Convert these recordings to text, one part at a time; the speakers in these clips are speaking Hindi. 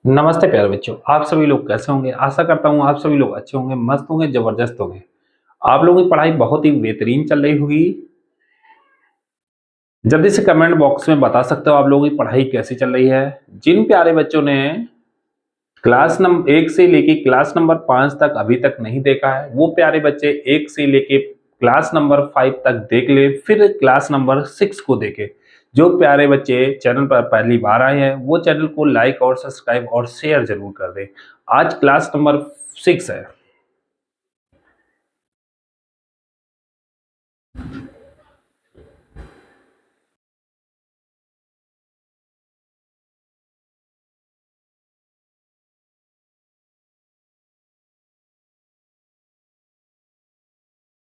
नमस्ते प्यारे बच्चों, आप सभी लोग कैसे होंगे। आशा करता हूँ आप सभी लोग अच्छे होंगे, मस्त होंगे, जबरदस्त होंगे। आप लोगों की पढ़ाई बहुत ही बेहतरीन चल रही होगी। जल्दी से कमेंट बॉक्स में बता सकते हो आप लोगों की पढ़ाई कैसी चल रही है। जिन प्यारे बच्चों ने क्लास नंबर 1 से लेके क्लास नंबर 5 तक अभी तक नहीं देखा है, वो प्यारे बच्चे 1 से लेके क्लास नंबर 5 तक देख ले, फिर क्लास नंबर 6 को देखे। जो प्यारे बच्चे चैनल पर पहली बार आए हैं, वो चैनल को लाइक और सब्सक्राइब और शेयर जरूर कर दें। आज क्लास नंबर 6 है।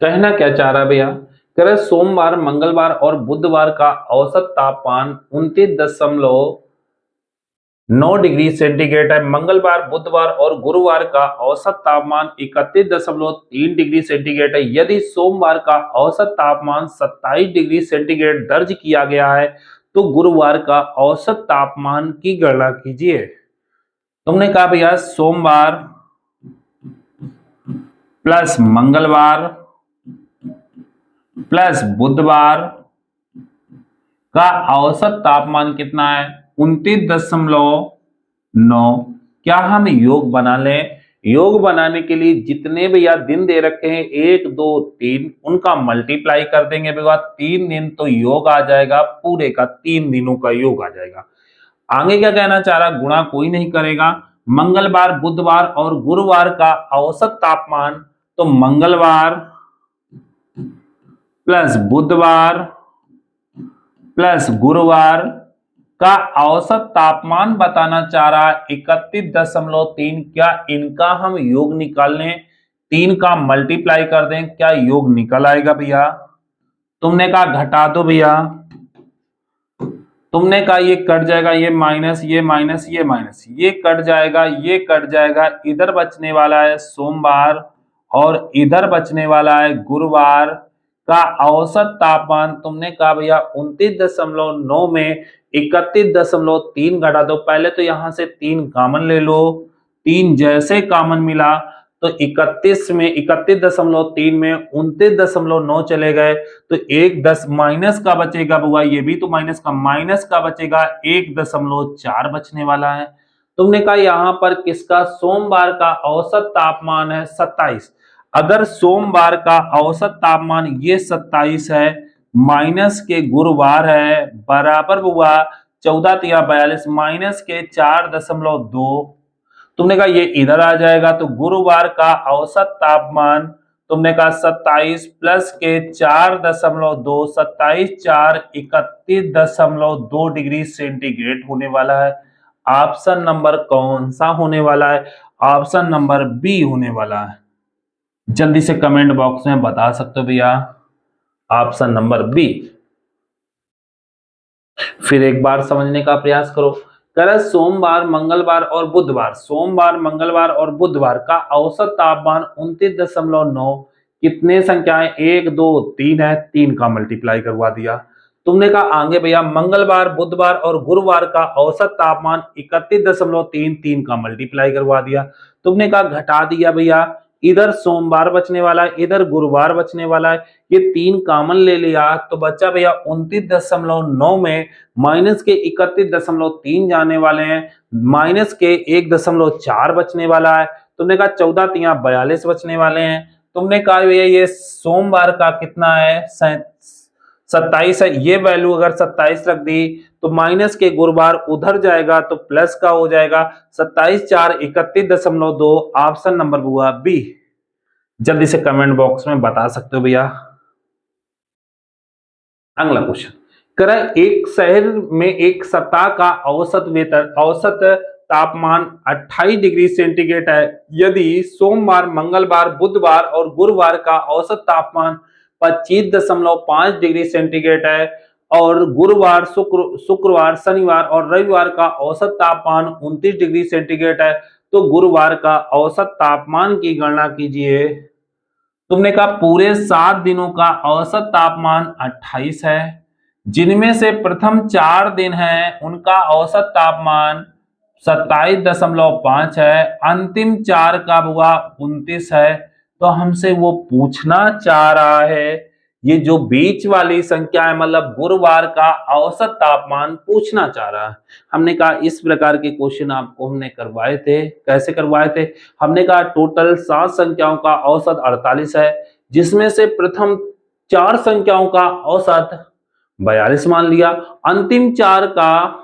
कहना क्या चाह रहा भैया, कह रहे सोमवार, मंगलवार और बुधवार का औसत तापमान 29.9 डिग्री सेंटीग्रेड है। मंगलवार, बुधवार और गुरुवार का औसत तापमान 31.3 डिग्री सेंटीग्रेड है। यदि सोमवार का औसत तापमान 27 डिग्री सेंटीग्रेड दर्ज किया गया है, तो गुरुवार का औसत तापमान की गणना कीजिए। तुमने कहा भैया सोमवार प्लस मंगलवार प्लस बुधवार का औसत तापमान कितना है, 29.9। क्या हम योग बना लें? योग बनाने के लिए जितने भैया दिन दे रखे हैं 1 2 3, उनका मल्टीप्लाई कर देंगे भैया। 3 दिन तो योग आ जाएगा, पूरे का 3 दिनों का योग आ जाएगा। आगे क्या कहना चाह रहा, गुणा कोई नहीं करेगा। मंगलवार, बुधवार और गुरुवार का औसत तापमान, तो मंगलवार प्लस बुधवार प्लस गुरुवार का औसत तापमान बताना चाह रहा है 31.3। क्या इनका हम योग निकाल लें, 3 का मल्टीप्लाई कर दें, क्या योग निकल आएगा भैया? तुमने कहा घटा दो भैया, तुमने कहा ये कट जाएगा, ये माइनस, ये माइनस, ये माइनस, ये कट जाएगा, ये कट जाएगा। इधर बचने वाला है सोमवार और इधर बचने वाला है गुरुवार का औसत तापमान। तुमने कहा भैया 29.9 में 31.3 घटा दो। पहले तो यहां से 3 कॉमन ले लो, 3 जैसे कॉमन मिला तो 31.3 में 29.9 चले गए, तो 1 माइनस का बचेगा बुआ, ये भी तो माइनस का बचेगा, 1.4 बचने वाला है। तुमने कहा यहां पर किसका, सोमवार का औसत तापमान है 27। अगर सोमवार का औसत तापमान ये 27 है, माइनस के गुरुवार है, बराबर हुआ 14 तिया 42 माइनस के 4.2। तुमने कहा ये इधर आ जाएगा, तो गुरुवार का औसत तापमान तुमने कहा 27 प्लस के 4.2, 27 4 31.2 डिग्री सेंटीग्रेड होने वाला है। ऑप्शन नंबर कौन सा होने वाला है? ऑप्शन नंबर बी होने वाला है। जल्दी से कमेंट बॉक्स में बता सकते हो भैया, ऑप्शन नंबर बी। फिर एक बार समझने का प्रयास करो। कर सोमवार, मंगलवार और बुधवार, सोमवार, मंगलवार और बुधवार का औसत तापमान 29.9। कितने संख्याएं, 1 2 3 है, 3 का मल्टीप्लाई करवा दिया। तुमने कहा आगे भैया मंगलवार, बुधवार और गुरुवार का औसत तापमान 31.3, 3 का मल्टीप्लाई करवा दिया। तुमने कहा घटा दिया भैया, इधर सोमवार बचने वाला है, इधर गुरुवार बचने वाला है, ये 3 कॉमन ले लिया तो बच्चा भैया 29.9 में माइनस के 31.3 जाने वाले हैं, माइनस के 1.4 बचने वाला है। तुमने कहा 14 तिया 42 बचने वाले हैं। तुमने कहा भैया ये सोमवार का कितना है, 27 है। ये वैल्यू अगर 27 रख दी तो माइनस के गुरुवार उधर जाएगा तो प्लस का हो जाएगा, 27 4 31.2। ऑप्शन नंबर हुआ बी। जल्दी से कमेंट बॉक्स में बता सकते हो भैया। अगला क्वेश्चन करा, एक शहर में एक सप्ताह का औसत तापमान 28 डिग्री सेंटीग्रेड है। यदि सोमवार, मंगलवार, बुधवार और गुरुवार का औसत तापमान 25.5 डिग्री सेंटीग्रेड है और गुरुवार, शुक्रवार, शनिवार और रविवार का औसत तापमान 29 डिग्री सेंटीग्रेड है, तो गुरुवार का औसत तापमान की गणना कीजिए। तुमने कहा पूरे 7 दिनों का औसत तापमान 28 है, जिनमें से प्रथम 4 दिन है उनका औसत तापमान 27.5 है, अंतिम 4 का हुआ 29 है। तो हमसे वो पूछना चाह रहा है ये जो बीच वाली संख्या है मतलब गुरुवार का औसत तापमान पूछना चाह रहा है। हमने कहा इस प्रकार के क्वेश्चन आपको हमने करवाए थे। कैसे करवाए थे? हमने कहा टोटल 7 संख्याओं का औसत 48 है, जिसमें से प्रथम 4 संख्याओं का औसत 42 मान लिया, अंतिम 4 का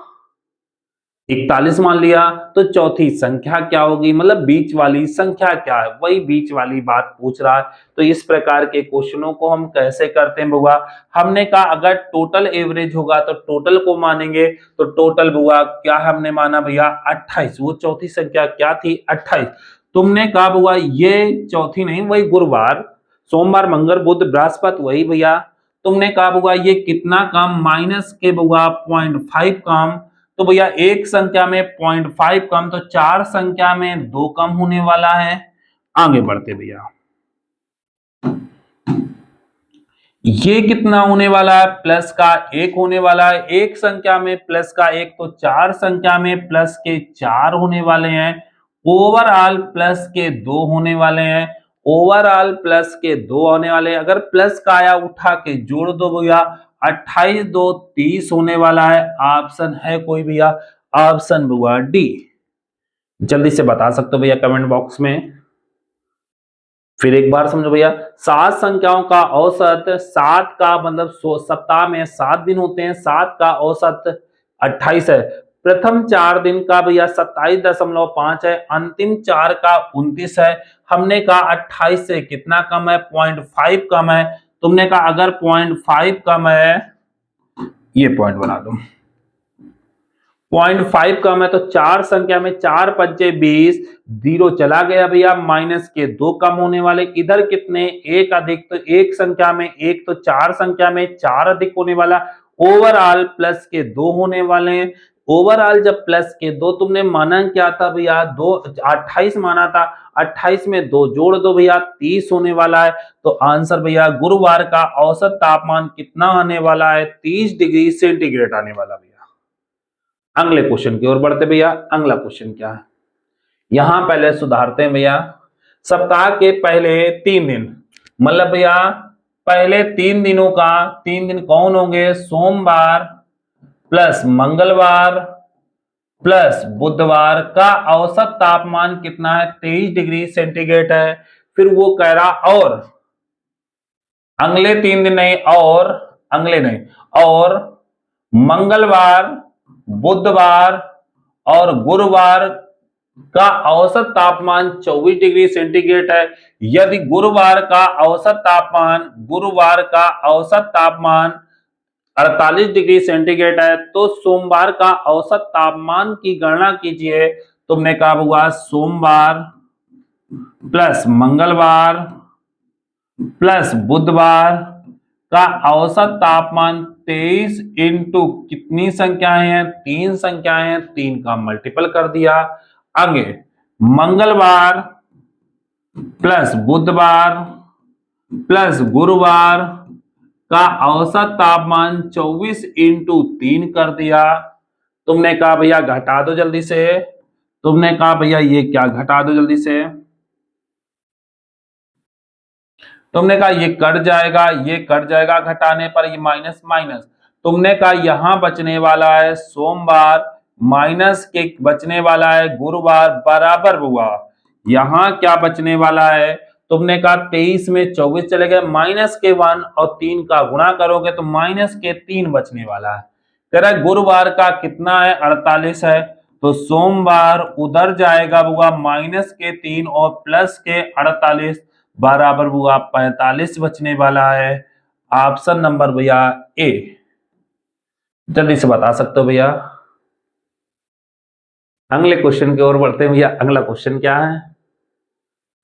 41 मान लिया। तो चौथी संख्या क्या होगी, मतलब बीच वाली संख्या क्या है, वही बीच वाली बात पूछ रहा है। तो इस प्रकार के क्वेश्चनों को हम कैसे करते हैं बुआ? हमने कहा अगर टोटल एवरेज होगा तो टोटल को मानेंगे। तो टोटल बुआ क्या हमने माना भैया 28। वो चौथी संख्या क्या थी 28। तुमने कहा बुआ ये चौथी नहीं, वही गुरुवार सोमवार मंगल बुध बृहस्पति वही भैया। तुमने कहा बुआ ये कितना कम, माइनस के बुआ 0.5 कम। तो भैया एक संख्या में 0.5 कम, तो 4 संख्या में 2 कम होने वाला है। आगे बढ़ते भैया, ये कितना होने वाला है, प्लस का 1 होने वाला है। एक संख्या में प्लस का 1, तो 4 संख्या में प्लस के 4 होने वाले हैं। ओवरऑल प्लस के 2 होने वाले हैं। ओवरऑल प्लस के 2 होने वाले हैं। अगर प्लस का आया उठा के जोड़ दो भैया, 28 2 30 होने वाला है। ऑप्शन है कोई भैया? ऑप्शन हुआ डी। जल्दी से बता सकते हो भैया कमेंट बॉक्स में। फिर एक बार समझो भैया, 7 संख्याओं का औसत, 7 का मतलब सप्ताह में 7 दिन होते हैं, 7 का औसत 28 है। प्रथम 4 दिन का भैया 27.5 है, अंतिम 4 का 29 है। हमने कहा 28 से कितना कम है, 0.5 कम है। तुमने कहा अगर 0.5 कम है, ये पॉइंट बना दो, 0.5 कम है तो 4 संख्या में 4 पंचे 20, 0 चला गया भैया, माइनस के 2 कम होने वाले। इधर कितने, 1 अधिक, तो एक संख्या में 1, तो 4 संख्या में 4 अधिक होने वाला। ओवरऑल प्लस के 2 होने वाले हैं। ओवरऑल जब प्लस के 2, तुमने माना क्या था भैया, 2 28 माना था, 28 में 2 जोड़ दो भैया, 30 होने वाला है। तो आंसर भैया गुरुवार का औसत तापमान कितना आने वाला है, 30 डिग्री सेंटीग्रेड आने वाला भैया। अगले क्वेश्चन की ओर बढ़ते भैया। अगला क्वेश्चन क्या है, यहां पहले सुधारते हैं भैया। सप्ताह के पहले 3 दिन, मतलब भैया पहले 3 दिनों का 3 दिन कौन होंगे, सोमवार प्लस मंगलवार प्लस बुधवार का औसत तापमान कितना है, 23 डिग्री सेंटीग्रेड है। फिर वो कह रहा और अगले 3 दिन नहीं, और अगले नहीं, और मंगलवार बुधवार और गुरुवार का औसत तापमान 24 डिग्री सेंटीग्रेड है। यदि गुरुवार का औसत तापमान 48 डिग्री सेंटीग्रेड है, तो सोमवार का औसत तापमान की गणना कीजिए। तुमने कहा हुआ सोमवार प्लस मंगलवार प्लस बुधवार का औसत तापमान 23 इंटू कितनी संख्याएं हैं, 3 संख्याएं हैं, 3 का मल्टीपल कर दिया। आगे मंगलवार प्लस बुधवार प्लस गुरुवार का औसत तापमान 24 इंटू 3 कर दिया। तुमने कहा भैया घटा दो जल्दी से। तुमने कहा भैया ये क्या, घटा दो जल्दी से। तुमने कहा ये कट जाएगा, ये कट जाएगा घटाने पर, ये माइनस माइनस। तुमने कहा यहां बचने वाला है सोमवार, माइनस के बचने वाला है गुरुवार, बराबर हुआ यहां क्या बचने वाला है। तुमने कहा 23 में 24 चले गए, माइनस के 1 और 3 का गुणा करोगे तो माइनस के 3 बचने वाला है। कह रहा है गुरुवार का कितना है, 48 है। तो सोमवार उधर जाएगा हुआ माइनस के 3 और प्लस के 48, बराबर हुआ 45 बचने वाला है। ऑप्शन नंबर भैया ए। जल्दी से बता सकते हो भैया। अगले क्वेश्चन की ओर बढ़ते हैं भैया। अगला क्वेश्चन क्या है,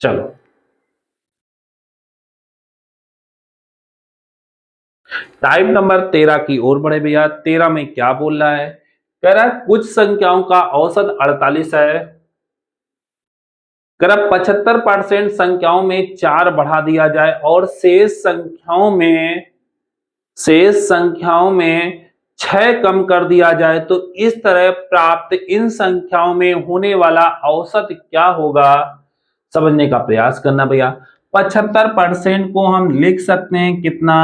चलो टाइप नंबर 13 की ओर बढ़े भैया। 13 में क्या बोल रहा है, कह रहा है कुछ संख्याओं का औसत 48 है, कह रहा 75% संख्याओं में 4 बढ़ा दिया जाए और शेष संख्याओं में 6 कम कर दिया जाए तो इस तरह प्राप्त इन संख्याओं में होने वाला औसत क्या होगा, समझने का प्रयास करना भैया। 75% को हम लिख सकते हैं कितना,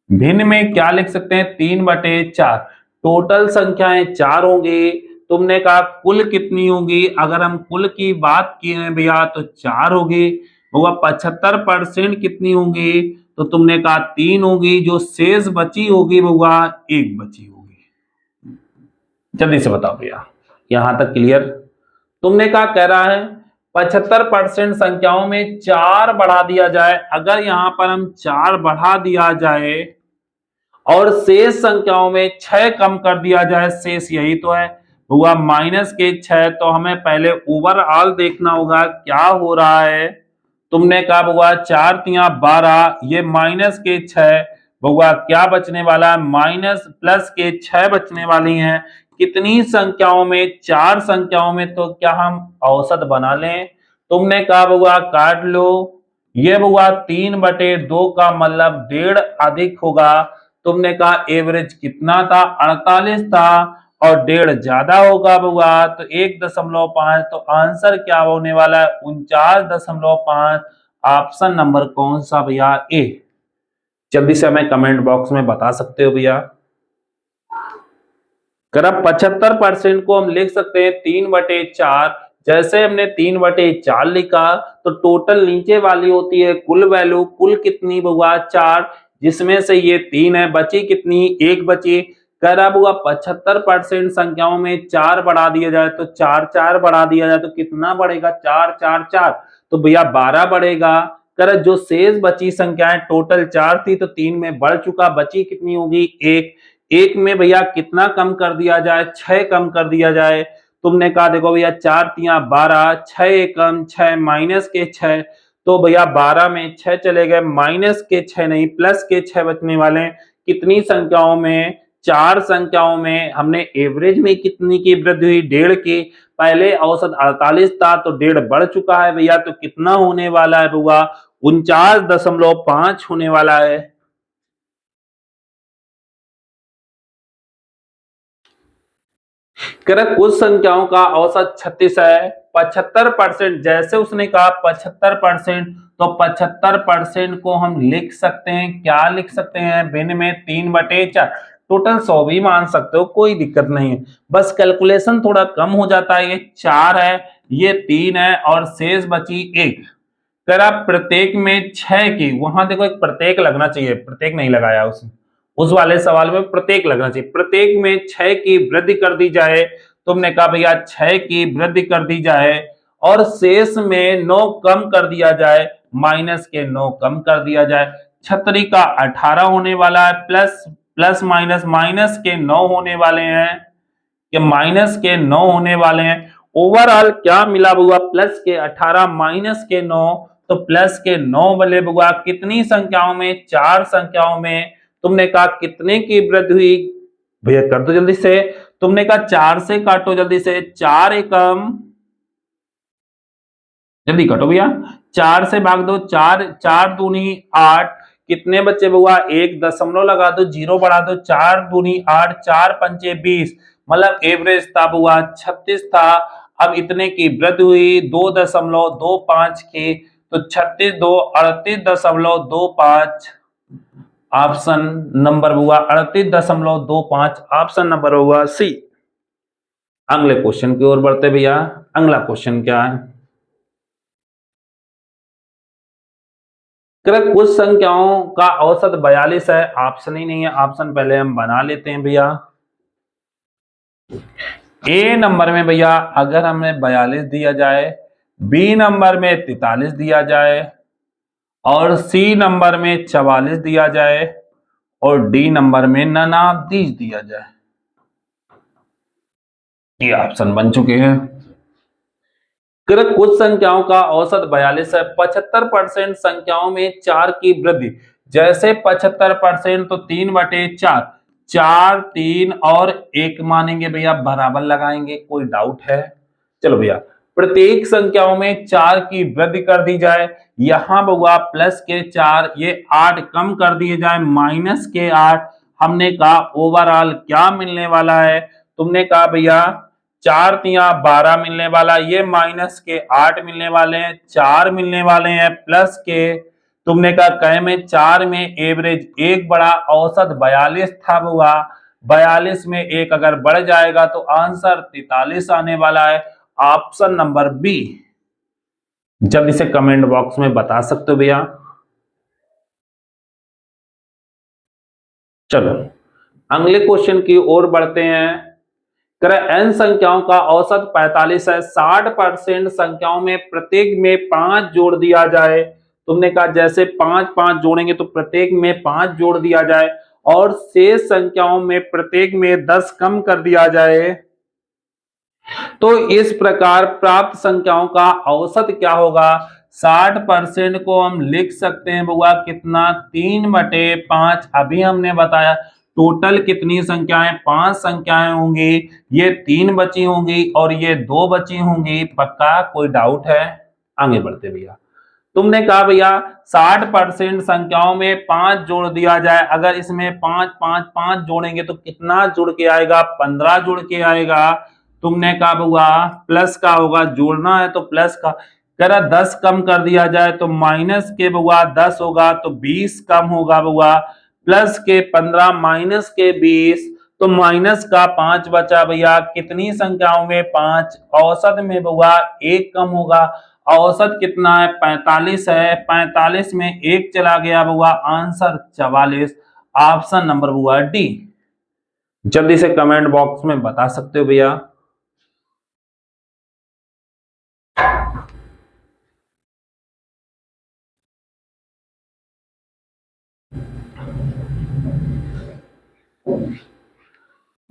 भिन्न में क्या लिख सकते हैं, 3/4। टोटल संख्याएं 4 होंगी। तुमने कहा कुल कितनी होगी, अगर हम कुल की बात की है भैया तो 4 होगी। होगा 75% कितनी होगी, तो तुमने कहा 3 होगी। जो शेष बची होगी होगा 1 बची होगी। जल्दी से बताओ भैया, यहां तक क्लियर। तुमने कहा कह रहा है 75% संख्याओं में 4 बढ़ा दिया जाए। अगर यहां पर हम 4 बढ़ा दिया जाए और शेष संख्याओं में 6 कम कर दिया जाए, शेष यही तो है, हुआ -6। तो हमें पहले ओवरऑल देखना होगा क्या हो रहा है। तुमने कहा हुआ 4 तिया 12, ये -6 हुआ, क्या बचने वाला है, +6 बचने वाली हैं। कितनी संख्याओं में, 4 संख्याओं में। तो क्या हम औसत बना लें। तुमने कहा हुआ काट लो, ये हुआ 3/2 का मतलब 1.5 अधिक होगा। तुमने कहा एवरेज कितना था, 48 था, और 1.5 ज्यादा होगा हुआ तो 1.5। तो आंसर क्या होने वाला है, 49.5। ऑप्शन नंबर कौन सा भैया, ए। जल्दी से हमें कमेंट बॉक्स में बता सकते हो भैया। अगर 75% को हम लिख सकते हैं 3/4। जैसे हमने 3/4 लिखा तो टोटल नीचे वाली होती है कुल वैल्यू। कुल कितनी हुआ 4, जिसमें से ये 3 है, बची कितनी, 1 बची। कह रहा हुआ 75% संख्याओं में 4 बढ़ा दिया जाए तो 4 बढ़ा दिया जाए तो कितना बढ़ेगा, 4 तो भैया 12 बढ़ेगा। कर जो शेष बची संख्याएं, टोटल 4 थी तो 3 में बढ़ चुका, बची कितनी होगी, 1। 1 में भैया कितना कम कर दिया जाए, 6 कम कर दिया जाए। तुमने कहा देखो भैया 4 तिया 12, 6 एकम 6, -6। तो भैया 12 में 6 चले गए, -6 नहीं +6 बचने वाले हैं। कितनी संख्याओं में, 4 संख्याओं में। हमने एवरेज में कितनी की वृद्धि हुई, 1.5 की। पहले औसत 48 था तो 1.5 बढ़ चुका है भैया। तो कितना होने वाला है भैया, 49.5 होने वाला है। कुछ संख्याओं का औसत 36 है। 75%, जैसे उसने कहा 75%, तो 75% को हम लिख सकते हैं, क्या लिख सकते हैं, भिन्न में 3/4। टोटल 100 भी मान सकते हो, कोई दिक्कत नहीं है। बस कैलकुलेशन थोड़ा कम हो जाता है। ये 4 है, ये 3 है, और शेष बची 1। अगर आप प्रत्येक में 6 की, वहां देखो एक प्रत्येक लगना चाहिए, प्रत्येक नहीं लगाया उसने। उस वाले सवाल में प्रत्येक लगना चाहिए। प्रत्येक में 6 की वृद्धि कर दी जाए। तुमने कहा भैया 6 की वृद्धि कर दी जाए और शेष में 9 कम कर दिया जाए, -9 कम कर दिया जाए। छतरी का 18 होने वाला है, प्लस माइनस के 9 होने वाले हैं, कि -9 होने वाले हैं। ओवरऑल क्या मिला हुआ, +18 -9। तो +9 वाले बुआ कितनी संख्याओं में, 4 संख्याओं में। तुमने कहा कितने की वृद्धि हुई, भैया कर दो जल्दी से। तुमने कहा 4 से काटो जल्दी से, 4 एकम, जल्दी काटो भैया, 4 से भाग दो, 4 4 दूनी 8। कितने बच्चे बुआ, 1 दशमलव लगा दो, 0 बढ़ा दो, 4 दूनी 8, 4 पंचे 20। मतलब एवरेज था बुआ 36 था। अब इतने की वृद्धि हुई 2.25 की, तो 36 2 38.25। ऑप्शन नंबर हुआ 38.25। ऑप्शन नंबर हुआ सी। अगले क्वेश्चन की ओर बढ़ते भैया। अगला क्वेश्चन क्या है, कुछ संख्याओं का औसत 42 है। ऑप्शन ही नहीं है, ऑप्शन पहले हम बना लेते हैं भैया। ए नंबर में भैया अगर हमें 42 दिया जाए, बी नंबर में 43 दिया जाए, और सी नंबर में 44 दिया जाए, और डी नंबर में 49 दिया जाए। ये ऑप्शन बन चुके हैं। कुछ संख्याओं का औसत 42 है। 75% संख्याओं में 4 की वृद्धि। जैसे 75% तो 3/4, 4 3 और 1 मानेंगे भैया, बराबर लगाएंगे, कोई डाउट है। चलो भैया, प्रत्येक संख्याओं में 4 की वृद्धि कर दी जाए। यहां हुआ +4, ये 8 कम कर दिए जाए, -8। हमने कहा ओवरऑल क्या मिलने वाला है, तुमने कहा भैया 4 तिया 12 मिलने वाला, ये माइनस के 8 मिलने वाले हैं, 4 मिलने वाले हैं, प्लस के तुमने कहा कहे में 4 में एवरेज एक बड़ा, औसत 42 था हुआ, 42 में एक अगर बढ़ जाएगा तो आंसर 43 आने वाला है, ऑप्शन नंबर बी। जल्दी से कमेंट बॉक्स में बता सकते हो भैया। चलो अगले क्वेश्चन की ओर बढ़ते हैं। एन संख्याओं का औसत 45 है, 60% संख्याओं में प्रत्येक में 5 जोड़ दिया जाए। तुमने कहा जैसे 5 5 जोड़ेंगे तो प्रत्येक में 5 जोड़ दिया जाए, और शेष संख्याओं में प्रत्येक में 10 कम कर दिया जाए, तो इस प्रकार प्राप्त संख्याओं का औसत क्या होगा। 60% को हम लिख सकते हैं बुआ कितना, 3/5। अभी हमने बताया टोटल कितनी संख्याएं, 5 संख्याएं होंगी, ये 3 बची होंगी और ये 2 बची होंगी। पक्का, कोई डाउट है? आगे बढ़ते भैया। तुमने कहा भैया 60% संख्याओं में 5 जोड़ दिया जाए, अगर इसमें 5 5 5 जोड़ेंगे तो कितना जुड़ के आएगा, 15 जुड़ के आएगा। तुमने कहा बुआ प्लस का होगा, जोड़ना है तो प्लस का, करा 10 कम कर दिया जाए तो माइनस के बुआ 10 होगा तो 20 कम होगा बुआ, प्लस के 15 माइनस के 20 तो माइनस का 5 बचा भैया। कितनी संख्याओं में 5, औसत में बुआ 1 कम होगा, औसत कितना है 45 है, 45 में 1 चला गया बुआ, आंसर 44, ऑप्शन नंबर बुआ डी। जल्दी से कमेंट बॉक्स में बता सकते हो भैया।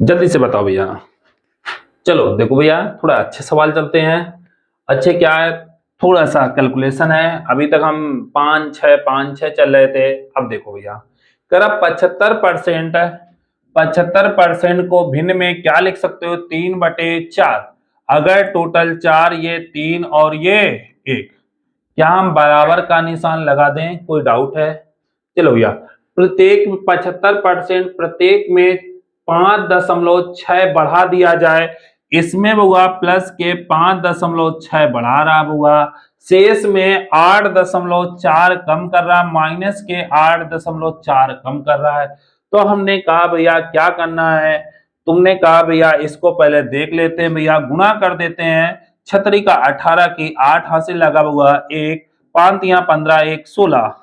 जल्दी से बताओ भैया। चलो देखो भैया थोड़ा अच्छे सवाल चलते हैं। अच्छे क्या है, थोड़ा सा कैलकुलेशन है। अभी तक हम 5 6 चल रहे थे, अब देखो भैया करा 75%, 75% को भिन्न में क्या लिख सकते हो, 3/4। अगर टोटल 4, ये 3 और ये 1, क्या हम बराबर का निशान लगा दें, कोई डाउट है? चलो भैया प्रत्येक 75% प्रत्येक में 5.6 बढ़ा दिया जाए, इसमें हुआ प्लस के 5.6 बढ़ा रहा हुआ, शेष में 8.4 कम कर रहा, माइनस के 8.4 कम कर रहा है। तो हमने कहा भैया क्या करना है, तुमने कहा भैया इसको पहले देख लेते हैं भैया, गुणा कर देते हैं। छतरी का 18 की 8 हासिल लगा हुआ, 1 5 या 15 1 16,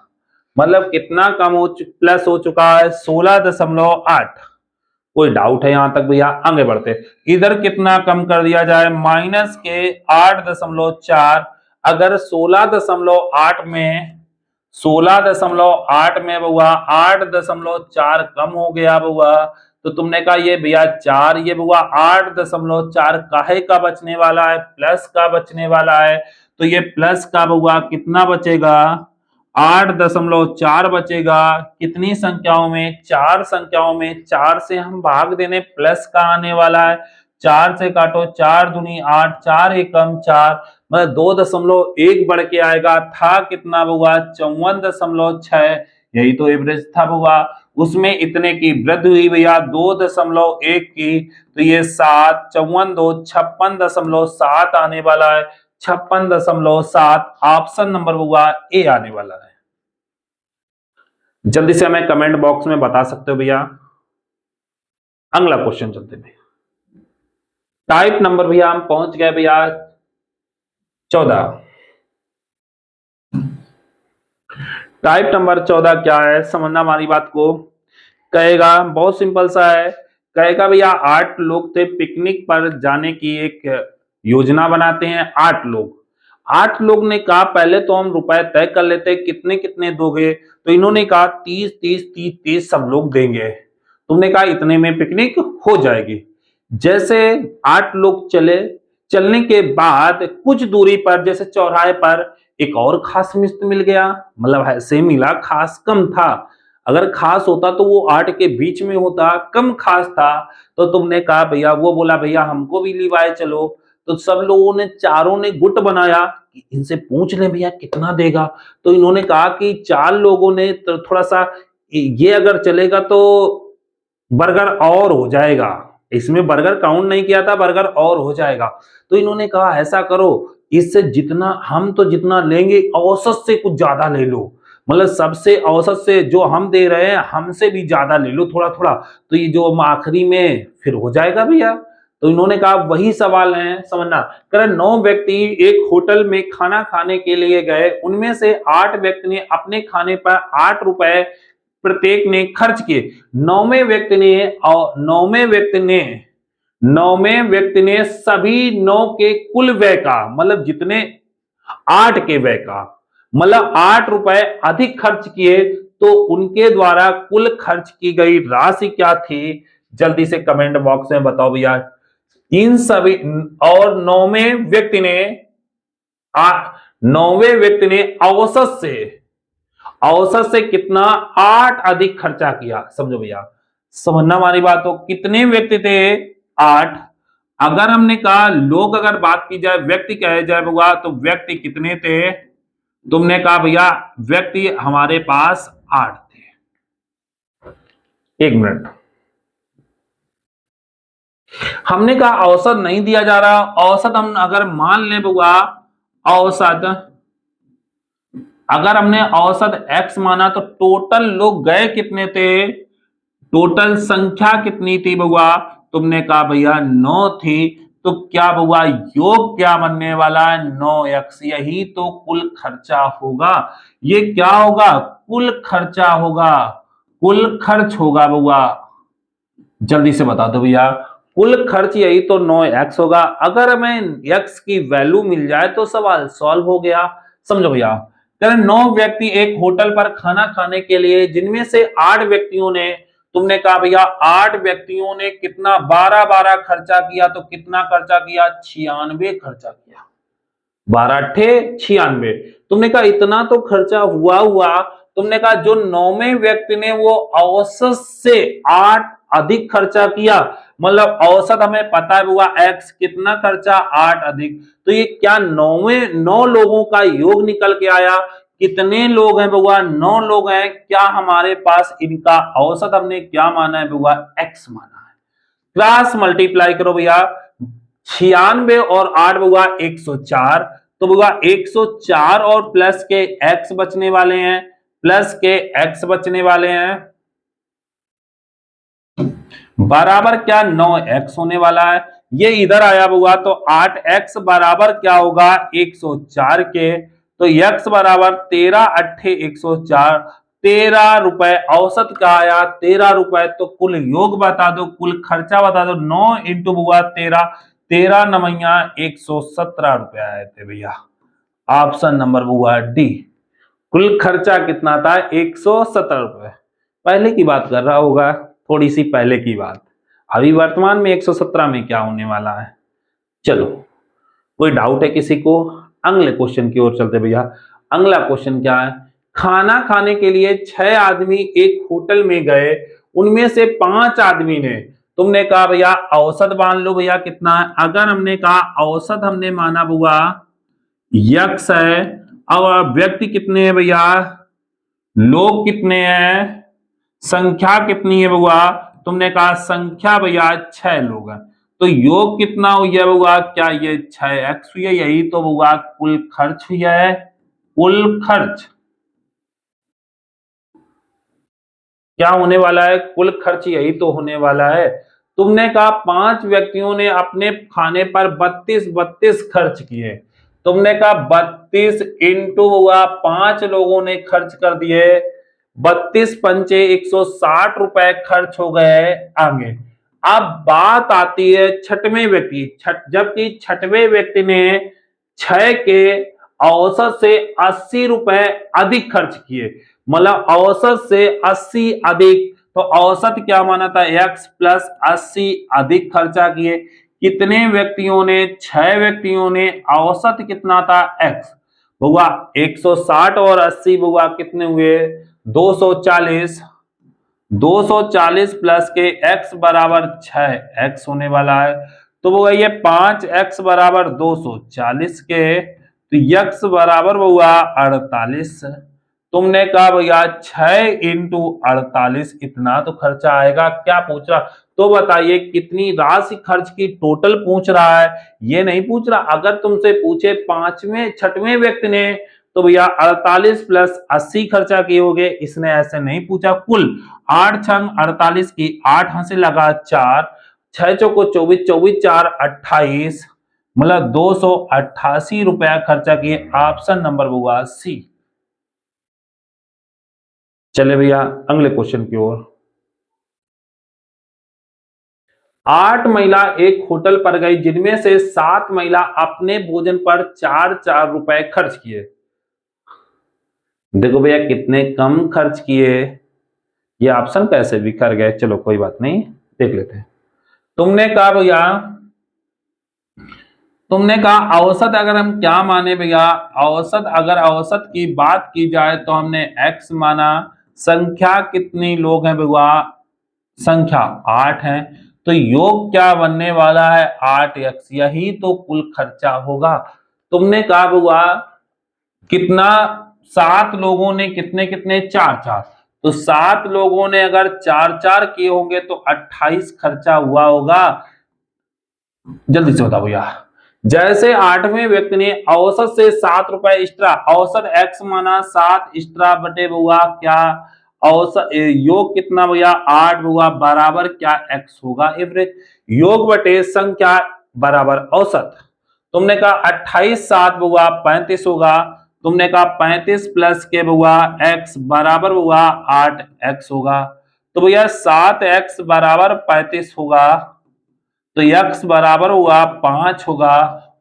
मतलब कितना कम हो प्लस हो चुका है 16.8। कोई डाउट है यहां तक भैया? आगे बढ़ते, इधर कितना कम कर दिया जाए, माइनस के 8.4। अगर 16.8 में 16.8 में बुआ 8.4 कम हो गया बुआ, तो तुमने कहा ये भैया 4, ये बुआ 8.4 काहे का बचने वाला है, प्लस का बचने वाला है। तो ये प्लस का बुआ कितना बचेगा, 8.4 बचेगा। कितनी संख्याओं में, 4 संख्याओं में। 4 से हम भाग देने, प्लस का आने वाला है, 4 से काटो, 4 दूनी 8, 4 एकम 4, मतलब 2.1 बढ़ के आएगा। था कितना हुआ, 54.6। यही तो एवरेज था हुआ, उसमें इतने की वृद्धि हुई भैया 2.1 की, तो ये 7 54 2 56.7 आने वाला है, 56.7, ऑप्शन नंबर हुआ ए आने वाला है। जल्दी से हमें कमेंट बॉक्स में बता सकते हो भैया। अगला क्वेश्चन चलते हैं। टाइप नंबर भैया हम पहुंच गए भैया 14। टाइप नंबर 14 क्या है, समझना हमारी बात को। कहेगा बहुत सिंपल सा है, कहेगा भैया 8 लोग थे, पिकनिक पर जाने की एक योजना बनाते हैं। 8 लोग ने कहा पहले तो हम रुपए तय कर लेते, कितने कितने दोगे, तो इन्होंने कहा 30 30 30 30 सब लोग देंगे। तुमने कहा इतने में पिकनिक हो जाएगी। जैसे 8 लोग चले, चलने के बाद कुछ दूरी पर जैसे चौराहे पर एक और खास मित्र मिल गया, मतलब ऐसे मिला, खास कम था। अगर खास होता तो वो 8 के बीच में होता, कम खास था। तो तुमने कहा भैया, वो बोला भैया हमको भी लिवाए चलो। तो सब लोगों ने, चारों ने गुट बनाया कि इनसे पूछ ले भैया कितना देगा। तो इन्होंने कहा कि 4 लोगों ने तो थोड़ा सा, ये अगर चलेगा तो बर्गर और हो जाएगा, इसमें बर्गर काउंट नहीं किया था, बर्गर और हो जाएगा। तो इन्होंने कहा ऐसा करो, इससे जितना हम तो जितना लेंगे औसत से कुछ ज्यादा ले लो, मतलब सबसे औसत से जो हम दे रहे हैं हमसे भी ज्यादा ले लो थोड़ा थोड़ा, तो ये जो आखिरी में फिर हो जाएगा भैया। तो इन्होंने कहा वही सवाल है समझना, कह 9 व्यक्ति एक होटल में खाना खाने के लिए गए, उनमें से 8 व्यक्ति ने अपने खाने पर 8 रुपए प्रत्येक ने खर्च किए। नौवें व्यक्ति ने सभी 9 के कुल व्यय का, मतलब जितने 8 के व्यय का, मतलब 8 रुपए अधिक खर्च किए, तो उनके द्वारा कुल खर्च की गई राशि क्या थी? जल्दी से कमेंट बॉक्स में बताओ भैया। इन सभी और नौवें व्यक्ति ने औसत से कितना 8 अधिक खर्चा किया, समझो भैया, समझना हमारी बात। तो कितने व्यक्ति थे? 8। अगर हमने कहा लोग, अगर बात की जाए व्यक्ति कहे जाए होगा, तो व्यक्ति कितने थे? तुमने कहा भैया व्यक्ति हमारे पास 8 थे। 1 मिनट, हमने कहा औसत नहीं दिया जा रहा, औसत हम अगर मान ले होगा, औसत अगर हमने औसत x माना तो टोटल लोग गए कितने थे? टोटल संख्या कितनी थी बउआ? तुमने कहा भैया 9 थी। तो क्या बउआ योग क्या बनने वाला है? 9x। यही तो कुल खर्चा होगा। ये क्या होगा? कुल खर्चा होगा, कुल खर्च होगा बउआ। जल्दी से बता दो भैया, कुल खर्च यही तो 9x होगा। अगर हमें x की वैल्यू मिल जाए तो सवाल सॉल्व हो गया, समझो भैया। 9 व्यक्ति एक होटल पर खाना खाने के लिए, जिनमें से 8 व्यक्तियों ने, तुमने कहा भैया 8 व्यक्तियों ने कितना 12 खर्चा किया, तो कितना खर्चा किया? 96 खर्चा किया। 12 96। तुमने कहा इतना तो खर्चा हुआ। तुमने कहा जो 9वें व्यक्ति ने वो औसत से 8 अधिक खर्चा किया, मतलब औसत हमें पता है हुआ x, कितना खर्चा? 8 अधिक। तो ये क्या 9 लोगों का योग निकल के आया? कितने लोग हैं बउआ? 9 लोग हैं। क्या हमारे पास इनका औसत हमने क्या माना है बउआ? x माना है। क्रॉस मल्टीप्लाई करो भैया, 96 और 8 बउआ 104। तो बउआ 104 और प्लस के x बचने वाले हैं, प्लस के x बचने वाले हैं, बराबर क्या 9x होने वाला है। ये इधर आया हुआ तो 8x बराबर क्या होगा? 104 के। तो x बराबर 13 अट्ठे 104, 13 रुपए औसत का आया, 13 रुपए। तो कुल योग बता दो, कुल खर्चा बता दो। 9 इंटू हुआ 13, 13 नमैया 117 रुपए आए थे भैया। ऑप्शन नंबर हुआ डी। कुल खर्चा कितना था? 117 रुपए। पहले की बात कर रहा होगा, थोड़ी सी पहले की बात। अभी वर्तमान में 117 में क्या होने वाला है? चलो, कोई डाउट है किसी को? अगले क्वेश्चन की ओर चलते भैया। अगला क्वेश्चन क्या है? खाना खाने के लिए 6 आदमी एक होटल में गए, उनमें से 5 आदमी ने, तुमने कहा भैया औसत मान लो भैया कितना है। अगर हमने कहा औसत हमने माना हुआ यक्स है, अब व्यक्ति कितने हैं भैया? लोग कितने हैं? संख्या कितनी है बउआ? तुमने कहा संख्या भैया 6 लोग हैं। तो योग कितना हुआ बउआ? क्या ये 6x हुई है? यही तो बउआ कुल खर्च हुआ है। कुल खर्च क्या होने वाला है? कुल खर्च यही तो होने वाला है। तुमने कहा 5 व्यक्तियों ने अपने खाने पर 32 खर्च किए। तुमने कहा 32 इंटू हुआ 5 लोगों ने खर्च कर दिए, 32 पंचे 160 रुपए खर्च हो गए। आगे अब बात आती है छठवें व्यक्ति, जबकि छठवें व्यक्ति ने 6 के औसत से 80 रुपए अधिक खर्च किए, मतलब औसत से 80 अधिक। तो औसत क्या माना था? x प्लस 80 अधिक खर्चा किए। कितने व्यक्तियों ने? 6 व्यक्तियों ने। औसत कितना था? x। बुआ 160 और 80 बुआ कितने हुए? 240। 240 प्लस के x बराबर 6x होने वाला है। तो वो ये 5x बराबर 240 के, तो x बराबर हुआ 48। तुमने कहा भैया 6 इंटू 48 इतना तो खर्चा आएगा। क्या पूछ रहा? तो बताइए कितनी राशि खर्च की टोटल पूछ रहा है, ये नहीं पूछ रहा। अगर तुमसे पूछे पांचवें छठवें व्यक्ति ने तो भैया 48 प्लस 80 खर्चा किए होगे, इसने ऐसे नहीं पूछा। कुल 8 छंग 48 की 8 हाथ लगा 4, 6 चौको 24, 24 4 28, मतलब 288 रुपया खर्चा किए। ऑप्शन नंबर हुआ सी। चले भैया अगले क्वेश्चन की ओर। 8 महिला एक होटल पर गई जिनमें से 7 महिला अपने भोजन पर 4-4 रुपए खर्च किए। देखो भैया कितने कम खर्च किए, ये ऑप्शन कैसे बिखर गए, चलो कोई बात नहीं देख लेते हैं। तुमने कहा भैया, तुमने कहा औसत अगर हम क्या माने भैया, औसत अगर औसत की बात की जाए तो हमने x माना। संख्या कितनी लोग हैं भैया, संख्या 8 है, तो योग क्या बनने वाला है 8x, यही तो कुल खर्चा होगा। तुमने कहा भैया कितना, 7 लोगों ने कितने कितने 4-4, तो 7 लोगों ने अगर 4-4 किए होंगे तो 28 खर्चा हुआ होगा। जल्दी से बताओ भैया। जैसे 8वें व्यक्ति ने औसत से 7 रुपए एक्स्ट्रा, औसत x माना 7 एक्स्ट्रा बटे हुआ क्या औसत, योग कितना भैया 8 हुआ, बराबर क्या x होगा एवरेज, योग बटे संख्या बराबर औसत। तुमने कहा 28 7 हुआ 35 होगा, तुमने कहा 35 प्लस के हुआ x बराबर हुआ 8x होगा। तो भैया 7x बराबर 35 होगा, तो x बराबर हुआ 5 होगा।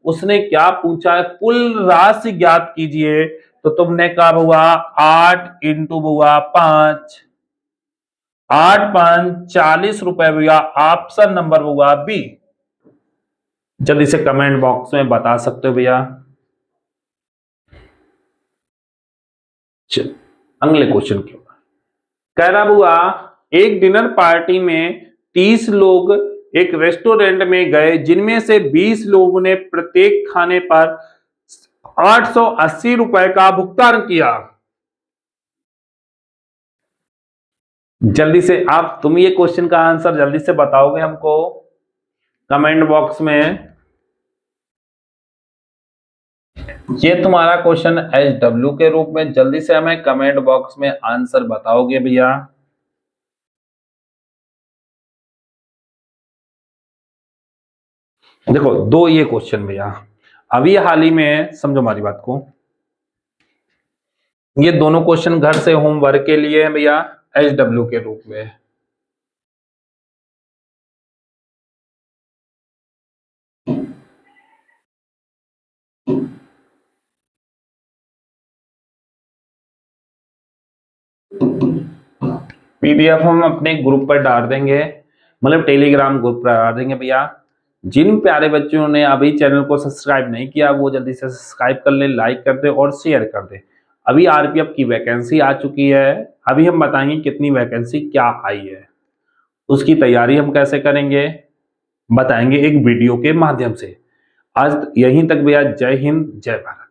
उसने क्या पूछा है, कुल राशि ज्ञात कीजिए, तो तुमने कहा हुआ 8 इंटू हुआ 5, 8 5 40 रुपए भैया। ऑप्शन नंबर हुआ बी। जल्दी से कमेंट बॉक्स में बता सकते हो भैया। अगले क्वेश्चन की ओर। कह रहा हुआ एक डिनर पार्टी में 30 लोग एक रेस्टोरेंट में गए जिनमें से 20 लोगों ने प्रत्येक खाने पर 880 रुपए का भुगतान किया। जल्दी से आप, तुम ये क्वेश्चन का आंसर जल्दी से बताओगे हमको कमेंट बॉक्स में। ये तुम्हारा क्वेश्चन HW के रूप में जल्दी से हमें कमेंट बॉक्स में आंसर बताओगे भैया। देखो दो ये क्वेश्चन भैया अभी हाल ही में, समझो हमारी बात को, ये दोनों क्वेश्चन घर से होमवर्क के लिए है भैया HW के रूप में। PDF हम अपने ग्रुप पर डाल देंगे, मतलब टेलीग्राम ग्रुप पर डाल देंगे भैया। जिन प्यारे बच्चों ने अभी चैनल को सब्सक्राइब नहीं किया वो जल्दी से सब्सक्राइब कर ले, लाइक कर दे और शेयर कर दे। अभी RPF की वैकेंसी आ चुकी है, अभी हम बताएंगे कितनी वैकेंसी क्या आई है, उसकी तैयारी हम कैसे करेंगे बताएंगे एक वीडियो के माध्यम से। आज यहीं तक भैया, जय हिंद जय भारत।